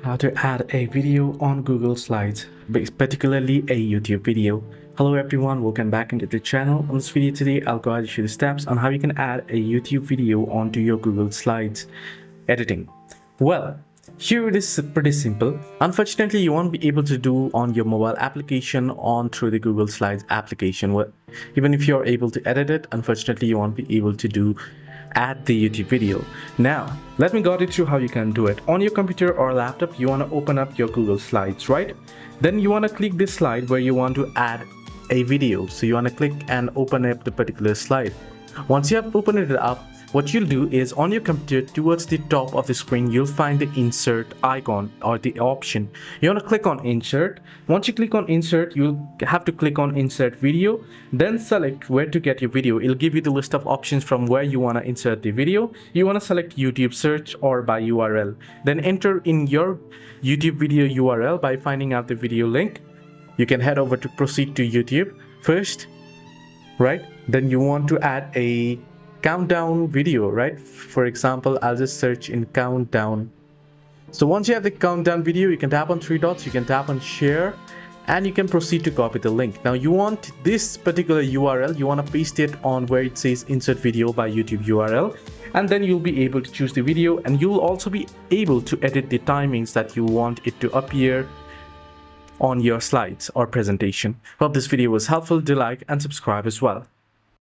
How to add a video on Google Slides, particularly a YouTube video. Hello everyone, welcome back into the channel. On this video today, I'll go ahead and show you the steps on how you can add a YouTube video onto your Google Slides editing. Well, here it is pretty simple. Unfortunately, you won't be able to do on your mobile application on through the Google Slides application. Well, even if you're able to edit it, unfortunately, you won't be able to add the YouTube video. Now, let me guide you through how you can do it. On your computer or laptop, you want to open up your Google Slides, right? Then you want to click this slide where you want to add a video. So you want to click and open up the particular slide. Once you have opened it up, what you'll do is on your computer towards the top of the screen, you'll find the insert icon or the option. You want to click on insert. Once you click on insert, you'll have to click on insert video, then select where to get your video. It'll give you the list of options from where you want to insert the video. You want to select YouTube search or by URL. Then enter in your YouTube video URL by finding out the video link. You can head over to proceed to YouTube first, right? Then you want to add a countdown video, right? For example, I'll just search in countdown. So once you have the countdown video, you can tap on three dots, you can tap on share, and you can proceed to copy the link. Now you want this particular URL, you want to paste it on where it says insert video by YouTube URL, and then you'll be able to choose the video, and you'll also be able to edit the timings that you want it to appear on your slides or presentation. Hope this video was helpful. Do like and subscribe as well.